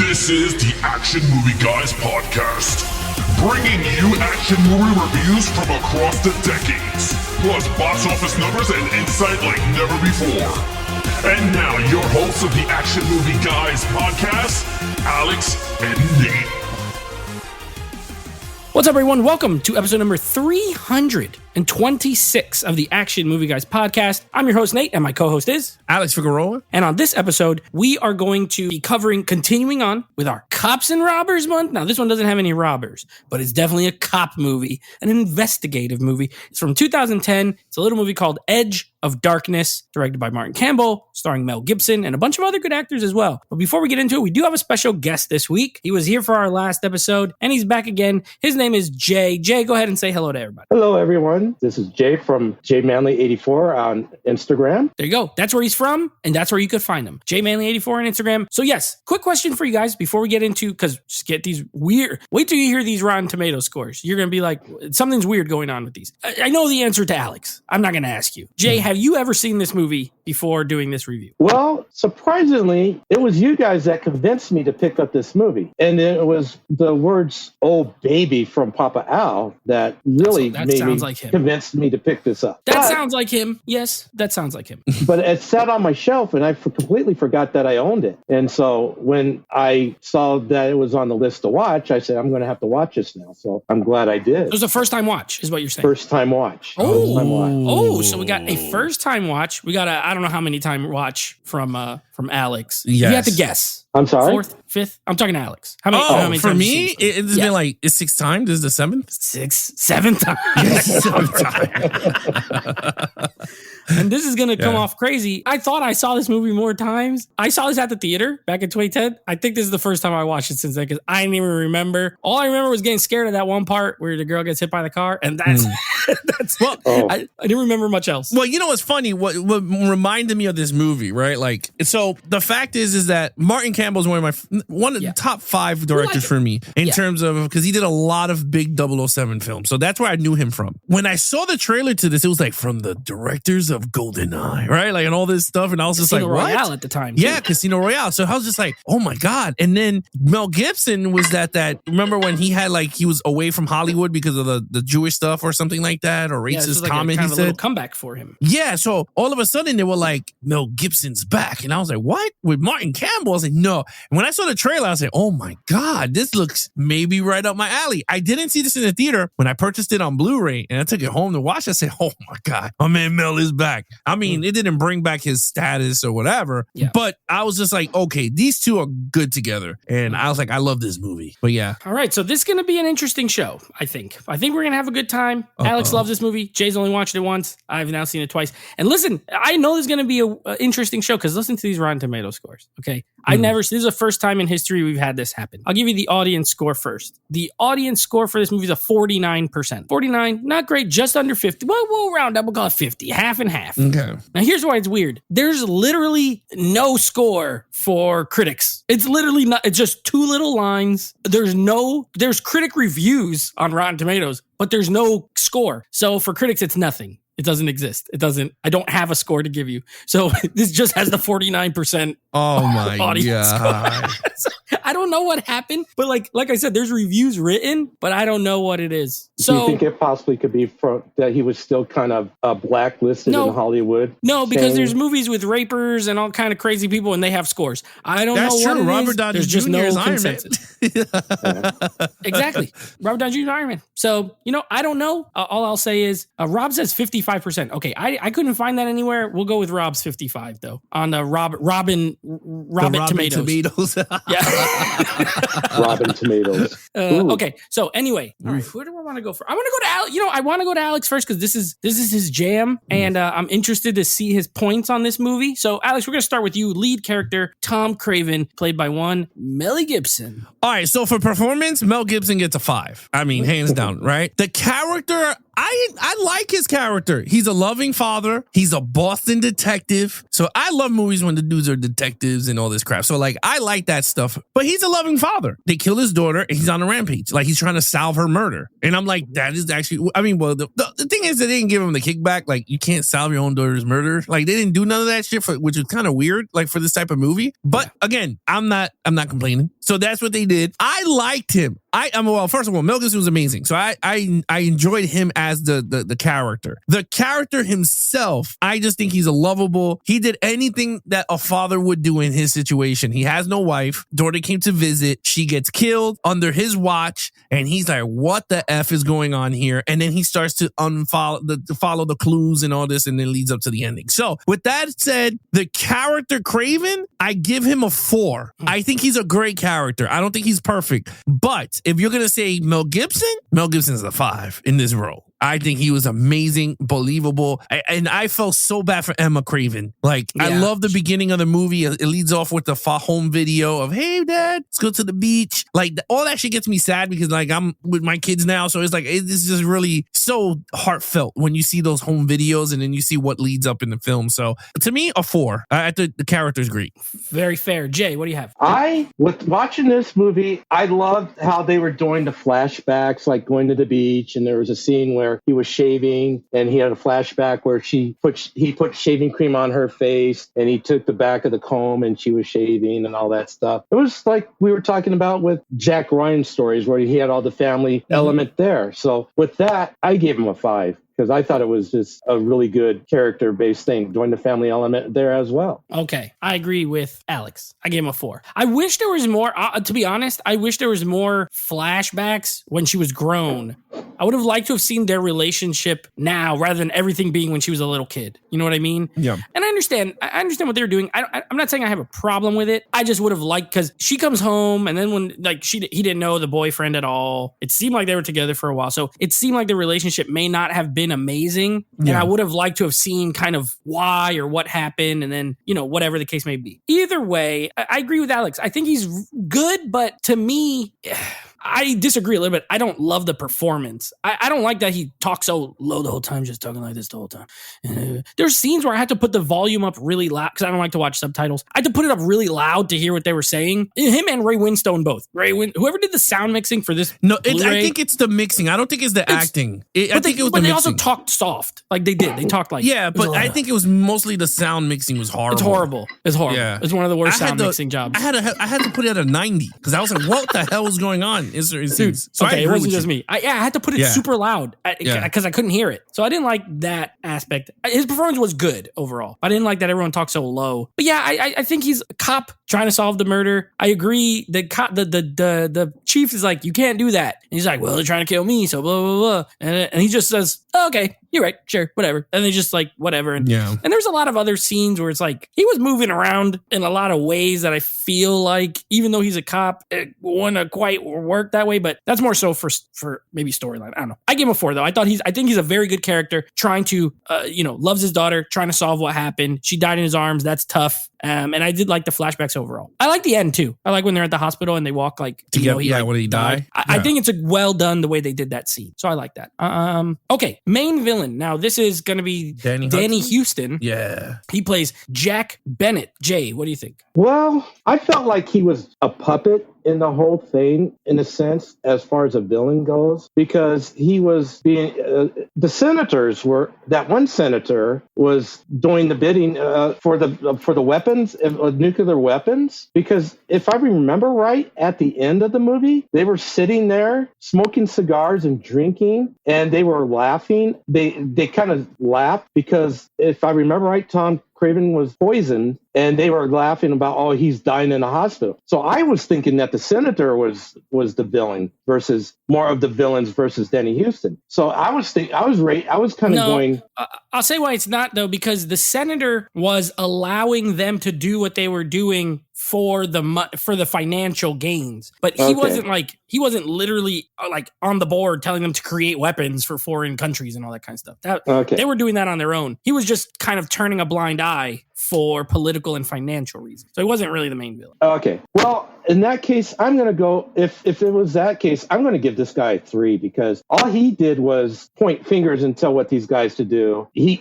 This is the Action Movie Guys podcast, bringing you action movie reviews from across the decades, plus box office numbers and insight like never before. And now, your hosts of the Action Movie Guys podcast, Alex and Nate. What's up, everyone? Welcome to episode number 326 of the Action Movie Guys podcast. I'm your host, Nate, and my co-host is Alex Figueroa. And on this episode, we are going to be continuing on with our Cops and Robbers month. Now, this one doesn't have any robbers, but it's definitely a cop movie, an investigative movie. It's from 2010. It's a little movie called Edge of Darkness, directed by Martin Campbell, starring Mel Gibson and a bunch of other good actors as well. But before we get into it, we do have a special guest this week. He was here for our last episode, and he's back again. His name is Jay. Jay, go ahead and say hello to everybody. Hello, everyone. This is Jay from JManly84 on Instagram. There you go. That's where he's from, and that's where you could find him. JManly84 on Instagram. So yes, quick question for you guys before we get into, because just get these weird, wait till you hear these Rotten Tomatoes scores. You're going to be like, something's weird going on with these. I know the answer to Alex. I'm not going to ask you. Jay, have you ever seen this movie before doing this review? Well, surprisingly, it was you guys that convinced me to pick up this movie. And it was the words, "Oh, baby," from Papa Al that really convinced me to pick this up. That sounds like him. Yes, that sounds like him. But it sat on my shelf, and I completely forgot that I owned it. And so when I saw that it was on the list to watch, I said, I'm going to have to watch this now. So I'm glad I did. It was a first-time watch, is what you're saying. First-time watch. Oh, so we got a first-time watch. We got a, I don't know how many time watch from Alex. Yes. You have to guess. I'm sorry? Fourth, fifth? I'm talking to Alex. How many for times me, it's been like, it's sixth time. This is the seventh? Seventh time. Seventh time. And this is going to come off crazy. I thought I saw this movie more times. I saw this at the theater back in 2010. I think this is the first time I watched it since then because I didn't even remember. All I remember was getting scared of that one part where the girl gets hit by the car. And that's well, I didn't remember much else. Well, you know what's funny? What reminded me of this movie, right? Like, so the fact is that Martin Campbell is one of the top 5 directors for me in terms of, because he did a lot of big 007 films. So that's where I knew him from. When I saw the trailer to this, it was like from the directors of GoldenEye, right? Like, and all this stuff. And I was Casino just like, Royale what? at the time. Yeah, Casino Royale. So I was just like, oh my God. And then Mel Gibson was that remember when he had like, he was away from Hollywood because of the Jewish stuff or something like that, or racist like comment kind he of said. A little comeback for him. Yeah, so all of a sudden they were like, Mel Gibson's back. And I was like, what? With Martin Campbell? I was like, no. And when I saw the trailer, I was like, oh my God, this looks maybe right up my alley. I didn't see this in the theater. When I purchased it on Blu-ray and I took it home to watch, I said, oh my God, my man Mel is back. I mean, it didn't bring back his status or whatever, but I was just like, okay, these two are good together. And I was like, I love this movie. But yeah. All right, so this is going to be an interesting show, I think. I think we're going to have a good time. Alex loves this movie. Jay's only watched it once. I've now seen it twice. And listen, I know this is going to be an interesting show because listen to these Rotten Tomato scores, okay? This is the first time in history we've had this happen. I'll give you the audience score first. The audience score for this movie is a 49%. 49, not great, just under 50. Well, we'll round up, we'll call it 50, half and half. Okay. Now, here's why it's weird. There's literally no score for critics. It's literally not, it's just 2 little lines. There's critic reviews on Rotten Tomatoes, but there's no score. So for critics, it's nothing. It doesn't exist. I don't have a score to give you. So this just has the 49% audience score. So, I don't know what happened, but like I said, there's reviews written, but I don't know what it is. So do you think it possibly could be that he was still kind of blacklisted in Hollywood? No, because there's movies with rapers and all kind of crazy people, and they have scores. I don't know what it is. Robert Downey There's just Jr. no is Iron Man. consensus. Exactly. Robert Downey Jr. is Iron Man. So, I don't know. All I'll say is Rob says 55%. Okay, I couldn't find that anywhere. We'll go with Rob's 55 though on the Robin Tomatoes. Yeah. Robin Tomatoes. Okay, so anyway, all right, where do I want to go for? I want to go to Alex. I want to go to Alex first because this is his jam, and I'm interested to see his points on this movie. So, Alex, we're gonna start with you. Lead character Tom Craven, played by one Mel Gibson. All right, so for performance, Mel Gibson gets a 5. I mean, hands down, right? The character, I like his character. He's a loving father. He's a Boston detective. So I love movies when the dudes are detectives and all this crap. So like, I like that stuff. But he's a loving father. They kill his daughter and he's on a rampage. Like he's trying to solve her murder. And I'm like, that is actually, I mean, well, the thing is that they didn't give him the kickback. Like you can't solve your own daughter's murder. Like they didn't do none of that shit, which is kind of weird, like for this type of movie. But again, I'm not complaining. So that's what they did. I liked him. Well, first of all, Mel Gibson was amazing. So I enjoyed him as the character. The character himself, I just think he's a lovable. He did anything that a father would do in his situation. He has no wife. Daughter came to visit. She gets killed under his watch. And he's like, what the F is going on here? And then he starts to follow the clues and all this, and then leads up to the ending. So with that said, the character Craven, I give him a 4. I think he's a great character. I don't think he's perfect. But if you're going to say Mel Gibson's a 5 in this role. I think he was amazing, believable. And I felt so bad for Emma Craven. Like, yeah. I love the beginning of the movie. It leads off with the home video of, hey, Dad, let's go to the beach. Like, all that shit gets me sad because, like, I'm with my kids now. So it's like, it's just really so heartfelt when you see those home videos and then you see what leads up in the film. So to me, a 4. I think the character's great. Very fair. Jay, what do you have? With watching this movie, I loved how they were doing the flashbacks, like going to the beach. And there was a scene where he was shaving and he had a flashback where he put shaving cream on her face and he took the back of the comb and she was shaving and all that stuff. It was like we were talking about with Jack Ryan's stories where he had all the family element there. So with that, I gave him a 5. Because I thought it was just a really good character-based thing, doing the family element there as well. Okay, I agree with Alex. I gave him a 4. I wish there was more, to be honest, I wish there was more flashbacks when she was grown. I would have liked to have seen their relationship now rather than everything being when she was a little kid. You know what I mean? Yeah. And I understand what they were doing. I'm not saying I have a problem with it. I just would have liked, because she comes home and then when he didn't know the boyfriend at all. It seemed like they were together for a while. So it seemed like the relationship may not have been amazing. And I would have liked to have seen kind of why or what happened and then, whatever the case may be. Either way, I agree with Alex. I think he's good, but to me, I disagree a little bit. I don't love the performance. I don't like that he talks so low the whole time, just talking like this the whole time. There's scenes where I had to put the volume up really loud because I don't like to watch subtitles. I had to put it up really loud to hear what they were saying. Him and Ray Winstone both. Whoever did the sound mixing for this. No, I think it's the mixing. I don't think it's the acting. I think it was the mixing. They also talked soft. Like they did. They talked like. Yeah, but I think it was mostly the sound mixing was horrible. It's horrible. Yeah. It's one of the worst sound mixing jobs. I had to put it at a 90 because I was like, what the hell is going on? Dude, so okay, it wasn't just me. I had to put it super loud because I couldn't hear it. So I didn't like that aspect. His performance was good overall. I didn't like that everyone talked so low. But yeah, I think he's a cop trying to solve the murder. I agree. The chief is like, you can't do that. And he's like, well, they're trying to kill me, so blah, blah, blah. And he just says, oh, okay, you're right, sure, whatever. And they just like, whatever. And there's a lot of other scenes where it's like, he was moving around in a lot of ways that I feel like, even though he's a cop, it wouldn't quite work that way. But that's more so for maybe storyline. I don't know. I gave him a 4 though. I think he's a very good character, trying to, loves his daughter, trying to solve what happened. She died in his arms. That's tough. And I did like the flashbacks overall. I like the end too. I like when they're at the hospital and they walk like, when he died. I think it's well done the way they did that scene. So I like that. Okay. Main villain. Now this is going to be Danny Houston. Yeah. He plays Jack Bennett. Jay, what do you think? Well, I felt like he was a puppet in the whole thing, in a sense, as far as a villain goes, because he was being that one senator was doing the bidding for the weapons, nuclear weapons, because if I remember right, at the end of the movie, they were sitting there smoking cigars and drinking, and they were laughing. They kind of laughed because if I remember right, Tom Craven was poisoned, and they were laughing about, oh, he's dying in a hospital. So I was thinking that the senator was the villain versus more of the villains versus Danny Houston. So I was kind of going. I'll say why it's not though, because the senator was allowing them to do what they were doing for the financial gains, but he wasn't literally like on the board telling them to create weapons for foreign countries and all that kind of stuff. They were doing that on their own. He was just kind of turning a blind eye for political and financial reasons. So he wasn't really the main villain. Okay. Well, in that case, I'm going to go, if it was that case, I'm going to give this guy a 3 because all he did was point fingers and tell what these guys to do. He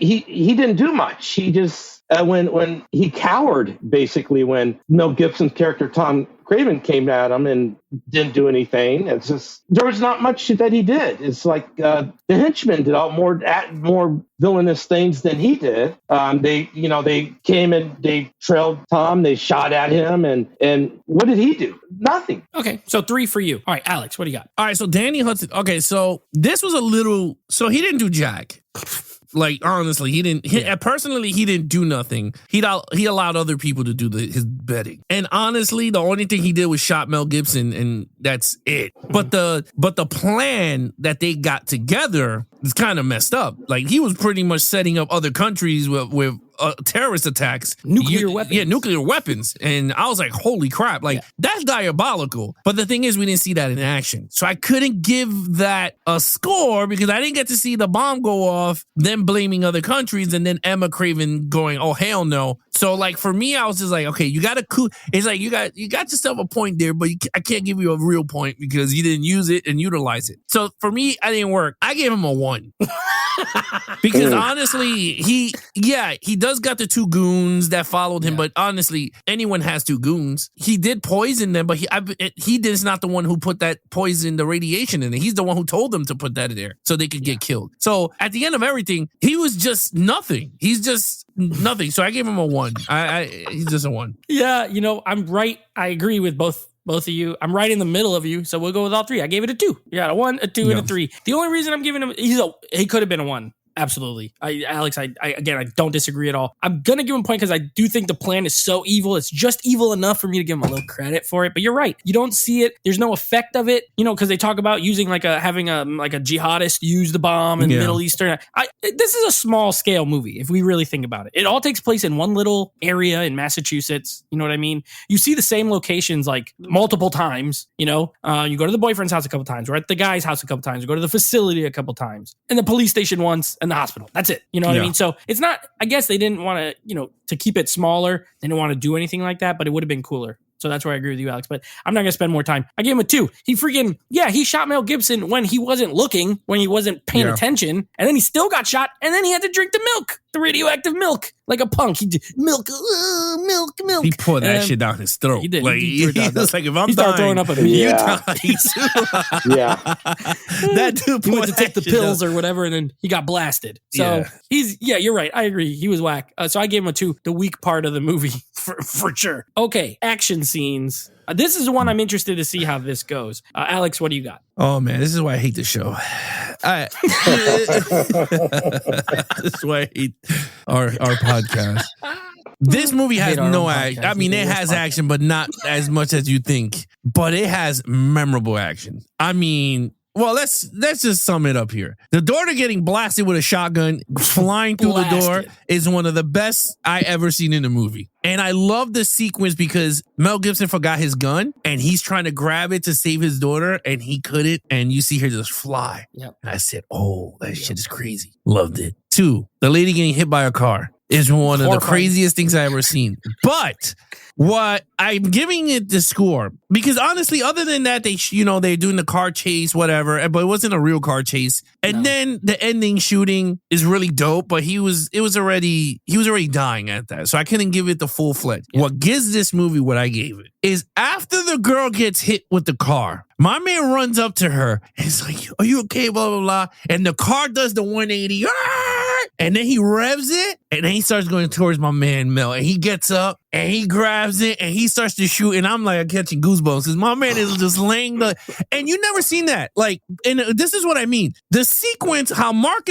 didn't do much. He just, when he cowered, basically, when Mel Gibson's character, Tom Craven came at him and didn't do anything. It's just there was not much that he did. It's like the henchmen did more villainous things than he did. They came and they trailed Tom. They shot at him, and what did he do? Nothing. Okay, so 3 for you. All right, Alex, what do you got? All right, so Danny Hudson. Okay, so this was a little. So he didn't do jack. Like, honestly, he didn't. Personally, he didn't do nothing. He allowed other people to do his betting. And honestly, the only thing he did was shot Mel Gibson, and that's it. But the plan that they got together is kind of messed up. Like, he was pretty much setting up other countries with terrorist attacks, nuclear weapons. Yeah, nuclear weapons. And I was like, holy crap, like that's diabolical. But the thing is, we didn't see that in action. So I couldn't give that a score because I didn't get to see the bomb go off, them blaming other countries, and then Emma Craven going, oh, hell no. So like for me, I was just like, okay, you got to, it's like you got yourself a point there, but I can't give you a real point because you didn't use it and utilize it. So for me, I didn't work. I gave him a 1. Because honestly, he does got the 2 goons that followed him, but honestly, anyone has 2 goons. He did poison them, but he is not the one who put that poison, the radiation in it. He's the one who told them to put that in there so they could get killed. So at the end of everything, he was just nothing. He's just nothing. So I gave him a 1. He's just a 1. Yeah, I'm right. I agree with both of you. I'm right in the middle of you, so we'll go with all 3. I gave it a 2. You got a 1, a 2, and a 3. The only reason I'm giving him, he could have been a 1. Absolutely. Alex, I don't disagree at all. I'm going to give him a point because I do think the plan is so evil. It's just evil enough for me to give him a little credit for it. But you're right. You don't see it. There's no effect of it, because they talk about using having a jihadist use the bomb in the Middle Eastern. This is a small scale movie if we really think about it. It all takes place in one little area in Massachusetts. You know what I mean? You see the same locations like multiple times, you go to the boyfriend's house a couple times, or at the guy's house a couple times, or go to the facility a couple times, and the police station once, and the hospital. That's it. You know what I mean? So it's not, I guess they didn't want to, to keep it smaller. They didn't want to do anything like that, but it would have been cooler. So that's where I agree with you, Alex. But I'm not going to spend more time. I gave him a 2. He shot Mel Gibson when he wasn't looking, when he wasn't paying attention. And then he still got shot. And then he had to drink the milk, the radioactive milk, like a punk. He did milk. He poured that shit down his throat. He did. Like, he was like, if I'm he started throwing up. You die. That dude he went to take the pills or whatever, and then he got blasted. So you're right. I agree. He was whack. So I gave him a 2, the weak part of the movie for sure. Okay, action scenes. This is the one I'm interested to see how this goes. Alex, what do you got? Oh, man, this is why I hate the show. This is why I hate our podcast. This movie has no action. I mean, it has action, but not as much as you think. But it has memorable action. I mean, well, let's just sum it up here. The daughter getting blasted with a shotgun, flying through the door, is one of the best I ever seen in a movie. And I love the sequence because Mel Gibson forgot his gun and he's trying to grab it to save his daughter and he couldn't. And you see her just fly. Yep. And I said, oh, that shit is crazy. Loved it. 2, the lady getting hit by a car is one of the craziest things I ever seen. But what I'm giving it the score, because honestly, other than that, they're doing the car chase, whatever, but it wasn't a real car chase. And then the ending shooting is really dope, but he was already dying at that. So I couldn't give it the full fledged. Yeah. What gives this movie what I gave it is after the girl gets hit with the car, my man runs up to her and he's like, are you okay? Blah, blah, blah. And the car does the 180. And then he revs it and then he starts going towards my man Mel. And he gets up and he grabs it and he starts to shoot. And I'm like, I'm catching goosebumps because my man is just laying and you never seen that. Like, and this is what I mean. The sequence, how Mark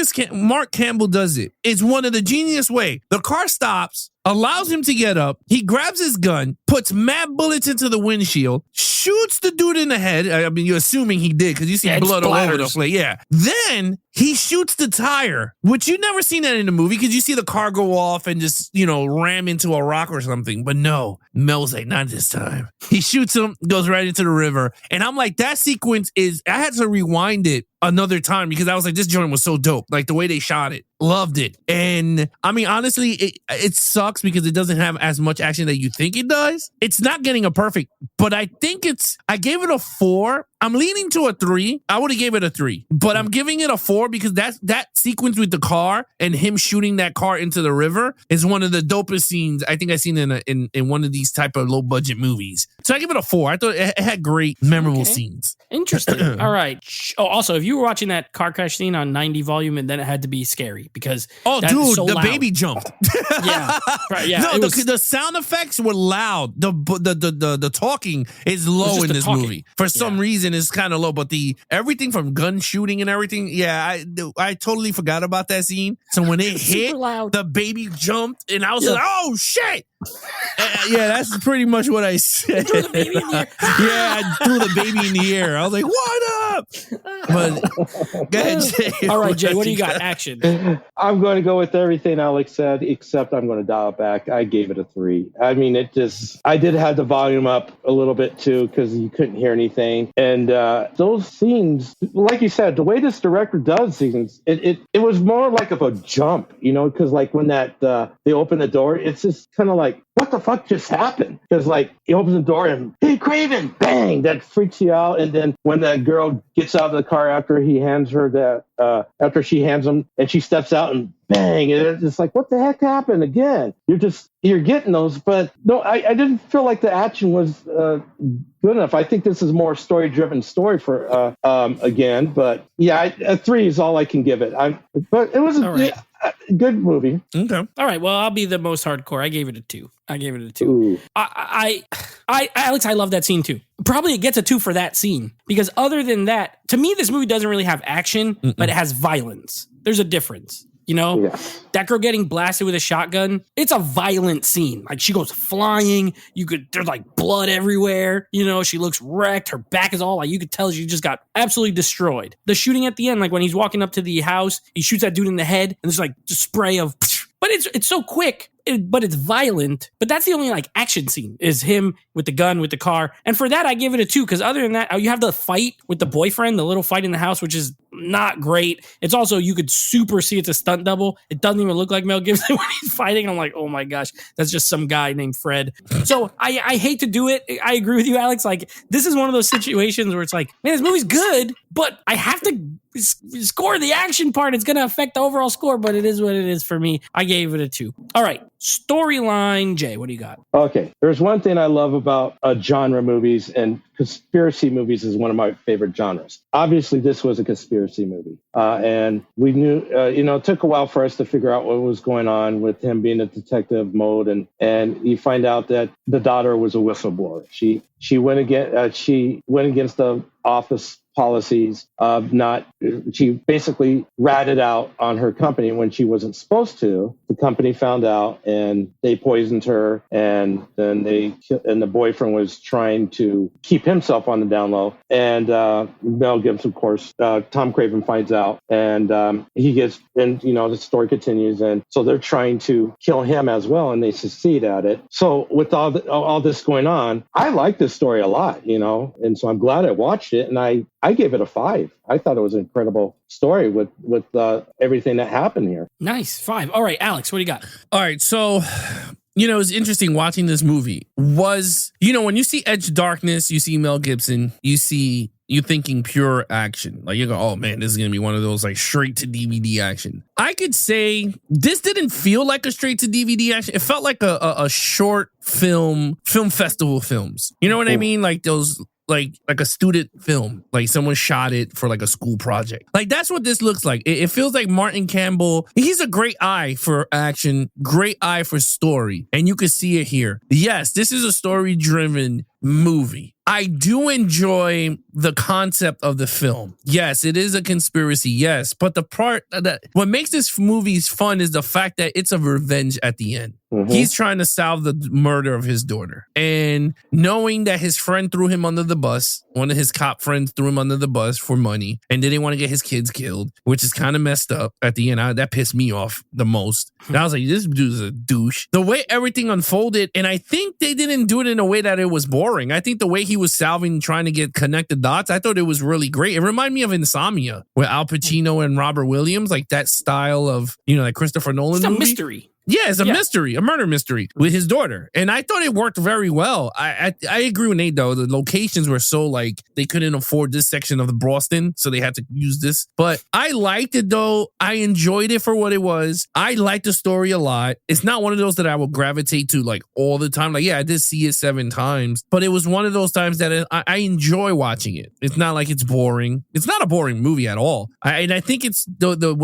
Campbell does it, is one of the genius way. The car stops, allows him to get up. He grabs his gun, puts mad bullets into the windshield, shoots the dude in the head. I mean, you're assuming he did because you see blood all over the place. Yeah. Then he shoots the tire, which you never seen that in the movie because you see the car go off and just, ram into a rock or something. But no, Mel's like, not this time. He shoots him, goes right into the river. And I'm like, that sequence I had to rewind it another time because I was like, this joint was so dope. Like the way they shot it. Loved it. And I mean, honestly, it sucks because it doesn't have as much action that you think it does. It's not getting a perfect, but I think I gave it a 4. I'm leaning to a 3. I would have gave it a 3, but I'm giving it a 4 because that sequence with the car and him shooting that car into the river is one of the dopest scenes I think I've seen in one of these type of low budget movies. So I give it a 4. I thought it had great, memorable scenes. Interesting. All right. Oh, also, if you were watching that car crash scene on 90 volume, and then it had to be scary because dude, so the loud. Baby jumped. Yeah, right. Yeah, no, the sound effects were loud. The talking is low in this movie for some reason. It's kind of low, but everything from gun shooting and everything. Yeah, I totally forgot about that scene. So when it hit, the baby jumped, and I was like, "Oh shit!" Yeah, that's pretty much what I said. Threw the baby in the air. Yeah, I threw the baby in the air. I was like, "What up?" But go ahead, Jay. All right, Jay, what do you got? Action. I'm going to go with everything Alex said, except I'm going to dial it back. I gave it a 3. I mean, I did have the volume up a little bit too because you couldn't hear anything. And those scenes, like you said, the way this director does scenes, it was more like of a jump, because like when they open the door, it's just kind of like, what the fuck just happened? Because like he opens the door and, hey, Craven, bang, that freaks you out. And then when that girl gets out of the car after he hands her after she hands him and she steps out and bang, and it's just like, what the heck happened again? You're getting those, but no, I didn't feel like the action was good enough. I think this is more story-driven story for again, but yeah, a 3 is all I can give it. But it was a good movie. Okay. All right. Well, I'll be the most hardcore. I gave it a 2. Ooh. Alex, I love that scene too. Probably it gets a 2 for that scene because other than that, to me, this movie doesn't really have action, but it has violence. There's a difference. That girl getting blasted with a shotgun, it's a violent scene. Like she goes flying. There's like blood everywhere. She looks wrecked. Her back is all like, you could tell she just got absolutely destroyed. The shooting at the end, like when he's walking up to the house, he shoots that dude in the head and there's like just spray of, but it's so quick. But it's violent. But that's the only like action scene is him with the gun, with the car. And for that, I give it a 2 because other than that, you have the fight with the boyfriend, the little fight in the house, which is not great. It's also, you could super see it's a stunt double. It doesn't even look like Mel Gibson when he's fighting. I'm like, oh my gosh, that's just some guy named Fred. So I hate to do it. I agree with you, Alex. Like this is one of those situations where it's like, man, this movie's good, but I have to score the action part. It's going to affect the overall score, but it is what it is for me. I gave it a 2. All right. Storyline, Jay, what do you got? Okay. There's one thing I love about genre movies, and conspiracy movies is one of my favorite genres. Obviously, this was a conspiracy movie. And we knew, it took a while for us to figure out what was going on with him being a detective mode. And you find out that the daughter was a whistleblower. She went against the office policies of she basically ratted out on her company when she wasn't supposed to. The company found out and they poisoned her, and then the boyfriend was trying to keep himself on the down low. And Mel Gibson, of course, Tom Craven finds out, and he gets, and the story continues, and so they're trying to kill him as well, and they succeed at it. So with all this going on, I like this story a lot, and so I'm glad I watched it, and I gave it a 5. I thought it was an incredible story with everything that happened here. Nice. 5. All right, Alex, what do you got? All right, so it's interesting watching this movie. When you see Edge of Darkness, you see Mel Gibson, you thinking pure action. Like you go, oh man, this is gonna be one of those like straight to DVD action. I could say this didn't feel like a straight to DVD action. It felt like a short film festival films. You know what I mean? Like those. Like a student film, like someone shot it for like a school project. Like that's what this looks like. It feels like Martin Campbell, he's a great eye for action, great eye for story. And you can see it here. Yes, this is a story-driven movie. I do enjoy the concept of the film. Yes, it is a conspiracy. Yes, but the part that what makes this movie fun is the fact that it's a revenge at the end. Mm-hmm. He's trying to solve the murder of his daughter, and knowing that his friend threw him under the bus, One of his cop friends threw him under the bus for money and didn't want to get his kids killed, which is kind of messed up at the end. That pissed me off the most. And I was like, this dude's a douche. The way everything unfolded, and I think they didn't do it in a way that it was boring. I think the way he was solving, trying to connect the dots, I thought it was really great. It reminded me of Insomnia with Al Pacino and Robert Williams, like that style of, like Christopher Nolan it's movie. a mystery. Yeah, it's a mystery, a murder mystery with his daughter. And I thought it worked very well. I agree with Nate, though. The locations were so they couldn't afford this section of the Boston, so they had to use this. But I liked it, though. I enjoyed it for what it was. I liked the story a lot. It's not one of those that I will gravitate to all the time. I did see it 7 times, but it was one of those times that I enjoy watching it. It's not like it's boring. It's not a boring movie at all. And I think it's the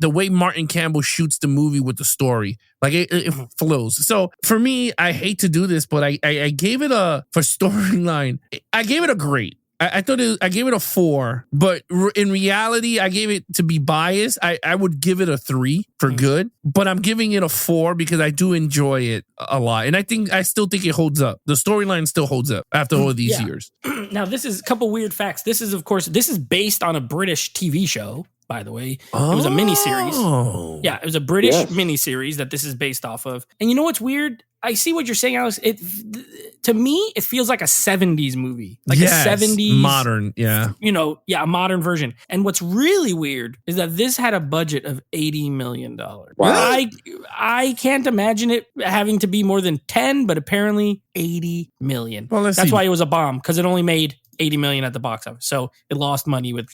way Martin Campbell shoots the movie with the story. It flows. So for me, I hate to do this, but I gave it for storyline, I gave it a great. I gave it a 4, but in reality, I gave it, to be biased, I would give it a 3 for good, but I'm giving it a 4 because I do enjoy it a lot. And I still think it holds up. The storyline still holds up after all these years. Now, this is a couple weird facts. This is based on a British TV show. By the way, it was a miniseries. Yeah, it was a British miniseries that this is based off of. And you know what's weird? I see what you're saying, Alex. To me, it feels like a 70s movie. A 70s modern, a modern version. And what's really weird is that this had a budget of $80 million. Wow. I can't imagine it having to be more than 10, but apparently 80 million. Well, that's why it was a bomb, because it only made 80 million at the box office. So it lost money with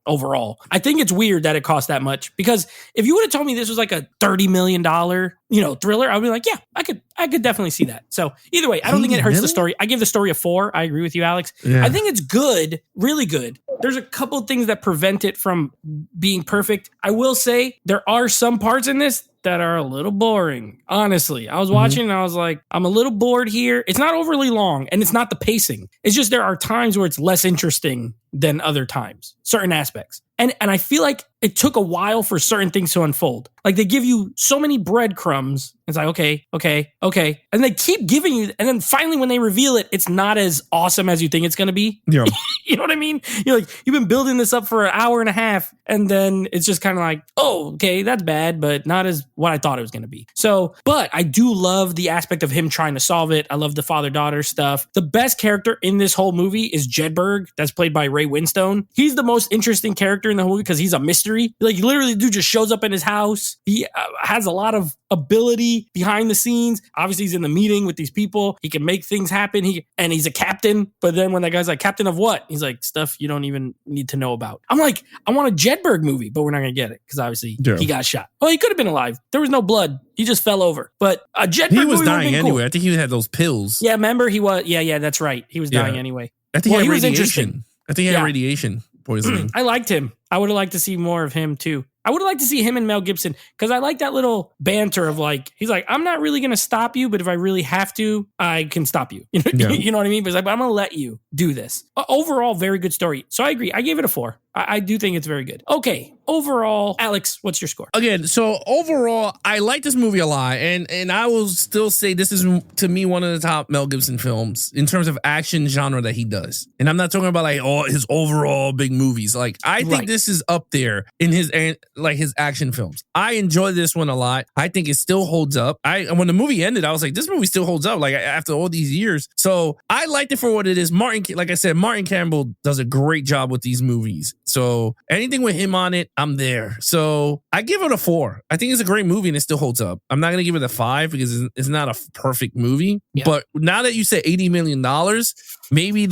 overall. I think it's weird that it cost that much, because if you would have told me this was like a $30 million, thriller, I would be like, yeah, I could definitely see that. So either way, I don't think it hurts the story. I give the story a 4. I agree with you, Alex. Yeah. I think it's good, really good. There's a couple things that prevent it from being perfect. I will say there are some parts in this that are a little boring. Honestly, I was watching and I was like, I'm a little bored here. It's not overly long, and it's not the pacing. It's just there are times where it's less interesting than other times, certain aspects. And I feel like it took a while for certain things to unfold. They give you so many breadcrumbs. It's like, okay. And they keep giving you, and then finally when they reveal it, it's not as awesome as you think it's going to be. Yeah. You know what I mean? You're like, you've been building this up for an hour and a half, and then it's just kind of like, oh, okay, that's bad, but not as what I thought it was going to be. So, but I do love the aspect of him trying to solve it. I love the father-daughter stuff. The best character in this whole movie is Jedburgh, that's played by Ray Winstone. He's the most interesting character in the whole movie because he's a mystery. Literally, the dude just shows up in his house. He has a lot of ability behind the scenes. Obviously, he's in the meeting with these people. He can make things happen. And he's a captain. But then when that guy's like, captain of what? He's like, stuff you don't even need to know about. I'm like, I want a Jedburgh movie, but we're not going to get it because obviously he got shot. Well, he could have been alive. There was no blood. He just fell over. But a Jedburgh movie, he was dying anyway. Cool. I think he had those pills. Yeah, remember he was. Yeah, that's right. He was dying anyway. I think he was interesting. I think he had radiation poisoning. I liked him. I would have liked to see more of him too. I would have liked to see him and Mel Gibson, because I like that little banter of he's like, I'm not really going to stop you, but if I really have to, I can stop you. You know what I mean? But I'm going to let you do this. Overall, very good story. So I agree. I gave it a 4. I do think it's very good. Okay. Overall, Alex, what's your score? Again, so overall, I like this movie a lot. And I will still say this is, to me, one of the top Mel Gibson films in terms of action genre that he does. And I'm not talking about his overall big movies. I think this is up there in his action films. I enjoy this one a lot. I think it still holds up. When the movie ended, I was like, this movie still holds up after all these years. So I liked it for what it is. Like I said, Martin Campbell does a great job with these movies. So anything with him on it, I'm there. So I give it a 4. I think it's a great movie and it still holds up. I'm not going to give it a 5 because it's not a perfect movie. Yeah. But now that you said $80 million, maybe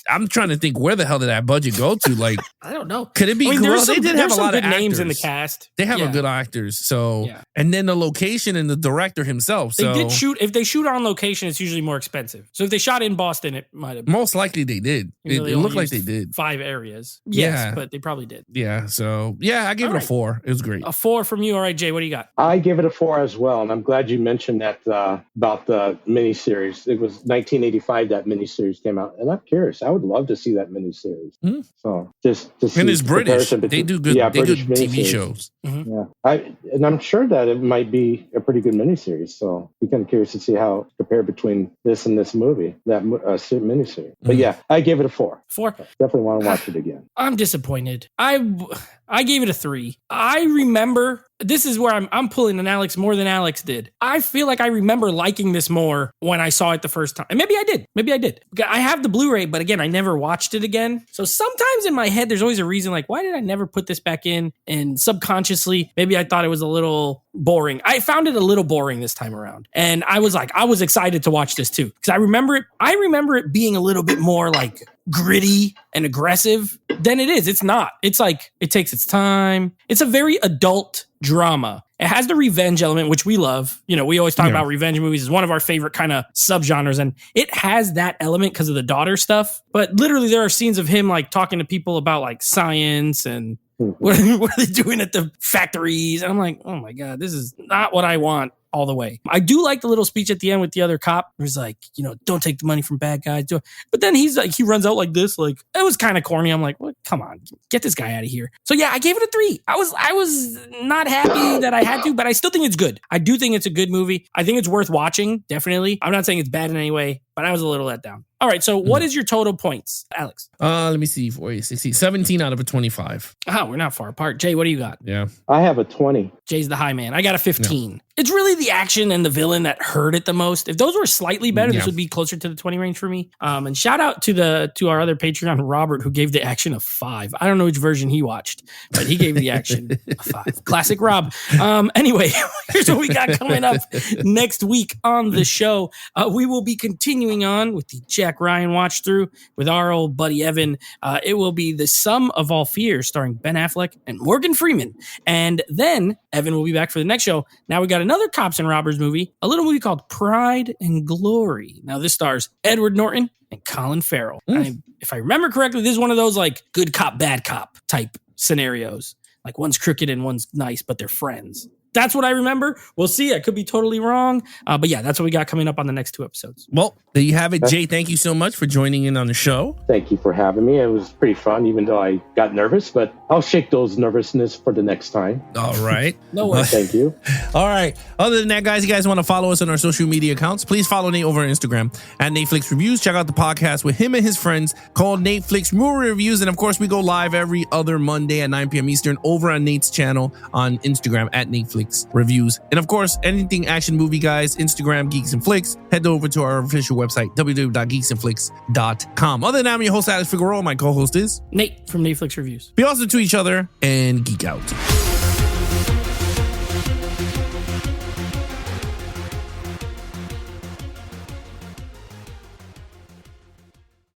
I'm trying to think, where the hell did that budget go to? I don't know. Could it be? They did have a lot of names in the cast. They have good actors. So, and then the location and the director himself. So they did shoot. If they shoot on location, it's usually more expensive. So if they shot in Boston, it might have. Most likely they did. It looked like they did 5 areas. Yes, but they probably did. Yeah. So I gave it a 4. It was great. A 4 from you. All right, Jay, what do you got? I give it a 4 as well, and I'm glad you mentioned that about the miniseries. It was 1985 that miniseries came out, and I'm curious. I would love to see that miniseries. Mm-hmm. So just to see. And it's British. They do good. Yeah, they good TV shows. Mm-hmm. Yeah, I'm sure that it might be a pretty good miniseries. So be kind of curious to see how it compared between this and this movie, that miniseries. But yeah, I gave it a 4. 4. Definitely want to watch it again. I'm disappointed. I gave it a 3. I remember, this is where I'm pulling an Alex more than Alex did. I feel like I remember liking this more when I saw it the first time. And maybe I did. I have the Blu-ray, but again, I never watched it again. So sometimes in my head, there's always a reason like, why did I never put this back in? And subconsciously, maybe I thought it was a little boring. I found it a little boring this time around. And I was excited to watch this too. Because I remember it being a little bit more like gritty and aggressive than it is. It's not. It's like, it takes its time. It's a very adult drama. It has the revenge element, which we love. You know, we always talk about revenge movies as one of our favorite kind of subgenres. And it has that element because of the daughter stuff. But literally there are scenes of him like talking to people about like science and what are they doing at the factories. And I'm like, oh my God, this is not what I want all the way. I do like the little speech at the end with the other cop. He's like, you know, don't take the money from bad guys. But then he's like, he runs out like this. Like, it was kind of corny. I'm like, well, come on, get this guy out of here. So yeah, I gave it a 3. I was not happy that I had to, but I still think it's good. I do think it's a good movie. I think it's worth watching. Definitely. I'm not saying it's bad in any way, but I was a little let down. All right. So what is your total points, Alex? Let me see. 17 out of a 25. We're not far apart. Jay, what do you got? Yeah. I have a 20. Jay's the high man. I got a 15. Yeah. It's really the action and the villain that hurt it the most. If those were slightly better, this would be closer to the 20 range for me. And shout out to our other Patreon, Robert, who gave the action a 5. I don't know which version he watched, but he gave the action a 5. Classic Rob. Anyway, here's what we got coming up next week on the show. We will be continuing on with the Jack Ryan watch through with our old buddy Evan. It will be The Sum of All Fears starring Ben Affleck and Morgan Freeman. And then Evan will be back for the next show. Now we got another cops and robbers movie, a little movie called Pride and Glory. Now this stars Edward Norton and Colin Farrell. If I remember correctly, this is one of those like good cop, bad cop type scenarios. Like one's crooked and one's nice, but they're friends. That's what I remember. We'll see. I could be totally wrong. But yeah, that's what we got coming up on the next 2 episodes. Well, there you have it. Jay, thank you so much for joining in on the show. Thank you for having me. It was pretty fun, even though I got nervous, but I'll shake those nervousness for the next time. All right. No worries. Thank you. All right. Other than that, guys, you guys want to follow us on our social media accounts, please follow Nate over on Instagram at Netflix Reviews. Check out the podcast with him and his friends called Netflix Movie Reviews. And of course, we go live every other Monday at 9 p.m. Eastern over on Nate's channel on Instagram at Netflix Reviews. And of course, anything action movie guys, Instagram, Geeks and Flicks, head over to our official website, www.geeksandflicks.com. Other than that, I'm your host, Alex Figueroa. My co-host is Nate from Netflix Reviews. Be awesome to each other and geek out.